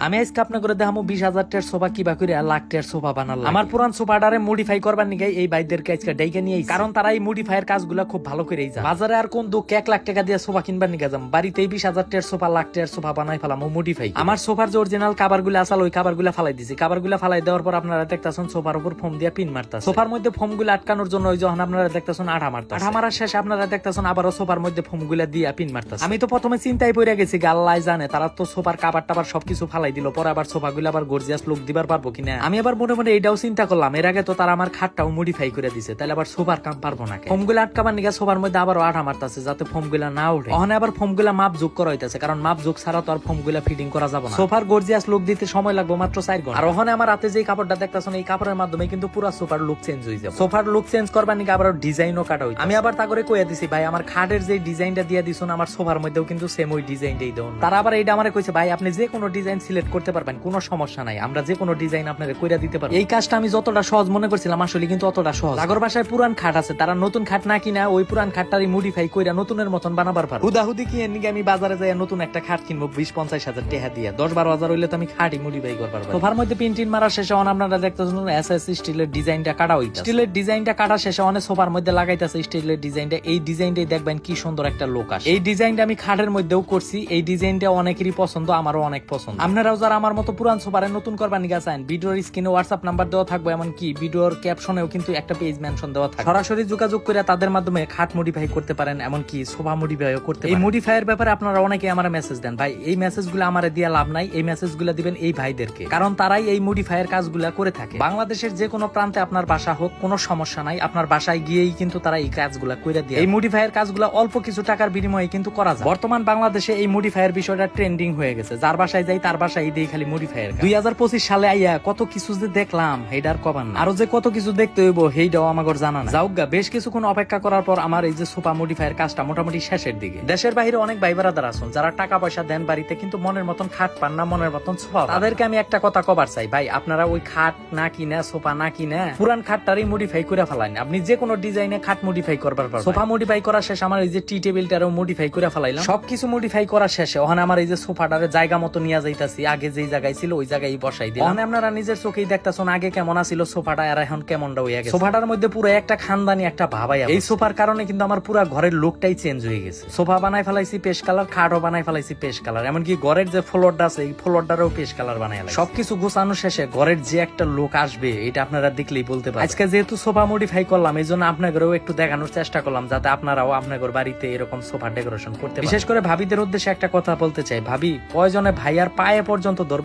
আমি আজকে আপনার করে দেখামো 20,000 টাকার সোফা কিবা করে লাখ টাকার সোফা বানালাম। আমার পুরান সোফাটারে মডিফাই করবার নিগে এই ভাইদেরকে আজকে ডাইকা নিয়ে আইছি, কারণ তারা এই মডিফাইয়ের কাজগুলো খুব ভালো করেই জানে। বাজারে আর কোন দুঃখ 1 লাখ টাকা দিয়ে সোফা কিনবার নিগে যাম, বাড়িতেই 20,000 টাকার সোফা লাখ টাকার সোফা বানাই ফেলাম ও মডিফাই। আমার সোফার যে অরিজিনাল কাভারগুলো আসল ওই কাভারগুলো ফালাই দিছি। কাভারগুলো ফালাই দেওয়ার পর আপনারা দেখতাছেন সোফার উপর ফোম দিয়ে পিন মারতাছে। সোফার মধ্যে ফোমগুলো আটকানোর জন্য ওই যখন আপনারা দেখতাছেন আঠা মারতাছে। আঠা মারার শেষে আপনারা দেখতাছেন আবারও সোফার মধ্যে ফোমগুলো দিয়ে পিন মারতাছে। আমি তো প্রথমে চিন্তায় পড়ে গেছি আল্লাহ জানে তারা তো সোফার কাভার টাবার সবকিছু ফালাই দিল, পরে আবার সোফাগুলো আবার গর্জিয়াস লুক দিবার পারবো কিনা। আমি আবার মনে মনে এটাও চিন্তা করলাম, এর আগে তো তারা আমার খাটটাও মডিফাই করে দিছে, তাহলে আবার সোফার কাম পারবো না। ফোমগুলো আটকাবার নিগা সোফার মধ্যে আবার আঠা মারতাছে যাতে ফোমগুলো না উঠে। ওখানে আবার ফোমগুলো মাপ যোগ করা হইতাছে, কারণ মাপ যোগ ছাড়া তো আর ফোমগুলো ফিটিং করা যাবে না। সোফার গর্জিয়াস লুক দিতে সময় লাগবে মাত্র 4 ঘন্টা। আর ওখানে আমার হাতে যে কাপড়টা দেখতাছেন এই কাপড়ের মাধ্যমে কিন্তু পুরো সোফার লুক চেঞ্জ হয়ে যাবে। সোফার লুক চেঞ্জ করবার নিগা আবার ডিজাইনও কাটা হইছে। আমি আবার তা করে কইয়া দিছি, ভাই আমার খাটের যে ডিজাইনটা দিয়া দিছুন আমার সোফার মধ্যেও কিন্তু সেম ওই ডিজাইনটাই দেন। তারা আবার এইটা আমারে কইছে, ভাই আপনি যে কোনো ডিজাইন সিলেক্ট করতে পারবেন, কোনো সমস্যা নাই, আমরা যে কোনো ডিজাইন আপনাকে কইরা দিতে পারবো। এই কাজটা আমি যতটা সহজ মনে করছিলাম আসলে কিন্তু অতটা সহজ। আগর বাসায় পুরান খাট আছে, তারা নতুন খাট না কিনা ওই পুরান খাটটারই মডিফাই কইরা নতুনের মতন বানাবার পারবো। হুদাহুদি কি এর আমি বাজারে যাই নতুন একটা খাট কিনবো 20-50 হাজার টাকা দিয়ে, 10-12 হাজার হইলে তো আমি খাটই মডিফাই করবার পারবো। সোফার মধ্যে পিন মারা শেষে আপনারা দেখতেছেন এসএস স্টিলের ডিজাইনটা কাটা হইছে। স্টিলের ডিজাইনটা কাটা শেষে অনেক সোফার মধ্যে লাগাইতেছে স্টিলের ডিজাইনটা। এই ডিজাইনটাই দেখবেন কি সুন্দর একটা লোক আসে। এই ডিজাইনটা আমি খাটের মধ্যেও করছি। এই ডিজাইনটা অনেকেরই পছন্দ, আমারও অনেক পছন্দ। আপনারাও যারা আমার মতো পুরান সোফারে নতুন করবার নিগা চান, ভিডিওর স্ক্রিনে হোয়াটসঅ্যাপ নাম্বার দেওয়া থাকবে, এমনকি ভিডিওর ক্যাপশনেও কিন্তু একটা পেজ মেনশন দেওয়া থাকবে। সরাসরি যোগাযোগ করে তাদের মাধ্যমে খাট মডিফাই করতে পারেন, এমনকি সোফা মডিফাইও করতে পারেন। এই মডিফাইয়ের ব্যাপারে আপনারা অনেকে আমারে মেসেজ দেন, ভাই এই মেসেজগুলো আমারে দিয়া লাভ নাই, এই মেসেজগুলো দিবেন এই ভাইদেরকে, কারণ তারাই এই মডিফাইয়ের কাজগুলো করে থাকে। বাংলাদেশের যে কোনো প্রান্তে আপনার বাসা হোক কোনো সমস্যা নাই, আপনার বাসায় গিয়েই কিন্তু তারা এই কাজগুলো করে দিয়ে। এই মডিফাইয়ের কাজগুলো অল্প কিছু টাকার বিনিময়ে কিন্তু করা যায়। বর্তমান বাংলাদেশে এই মডিফাইয়ের বিষয়টা ট্রেন্ডিং হয়ে গেছে, যার বাসায় যাই তার বাসায় দেই খালি মডিফাইয়ের। 2025 সালে আইয়া কত কিছু যে দেখলাম হেডার কবার না, আরো যে কত কিছু দেখতে হইব হেইটাও আমাগর জানা না। যাওগা বেশ কিছুক্ষণ অপেক্ষা করার পর আমার এই যে সোফা মডিফাইয়ের কাজটা মোটামুটি শেষের দিকে। দেশের বাইরে অনেক ভাই ব্রাদার আছেন যারা টাকা পয়সা দেন বাড়িতে কিন্তু মনের মতন খাট পান না, মনের মতন সোফা। তাদেরকে আমি একটা কথা কবার চাই, ভাই আপনারা ওই খাট না কিনা সোফা না কিনা পুরান খাটটারই মডিফাই করে ফেলান। আপনি যে কোনো ডিজাইনে খাট মডিফাই করবার পারবেন। সোফা মডিফাই করা শেষ, আমার এই যে টি টেবিলটারও মডিফাই করে ফেলাইলাম। সবকিছু মডিফাই করা শেষে ওখানে আমার এই যে সোফাটারে জায়গা মতো নিয়ে যাইতাছি, আগে যেই জায়গায় ছিল ওই জায়গায় বসাই দিলাম। ওখানে আপনারা নিজের চোখেই দেখতাছেন আগে কেমন আছিল সোফাটা আর এখন কেমনটা হয়ে গেছে। সোফাটার মধ্যে পুরো একটা খানদানি একটা ভাবাই। এই সোফার কারণে কিন্তু আমার পুরো ঘরের লুকটাই চেঞ্জ হয়ে গেছে। সোফা বানাই ফেলাইছি পেশ কালার, খাটও বানাই ফেলাইছি পেশ কালার, এমনকি ঘরের যে ফ্লোরটা আছে এই ফ্লোরটারও পেশ কালার বানাই ফেলাইছি। সবকিছু গোছানো শেষে ঘরের যে একটা লুক আসবে এটা আপনারা দেখলেই বলতে পারবেন। আজকে যেহেতু সোফা মডিফাই করলাম এই জন্য আপনাদেরও একটু দেখানোর চেষ্টা করলাম, যাতে আপনারাও আপনাদের বাড়িতে এরকম সোফা ডেকোরেশন করতে পারেন। বিশেষ করে ভাবিদের উদ্দেশ্যে একটা কথা বলতে চাই, ভাবি প্রয়োজনে ভাইয়ার পায়ে পর্যন্ত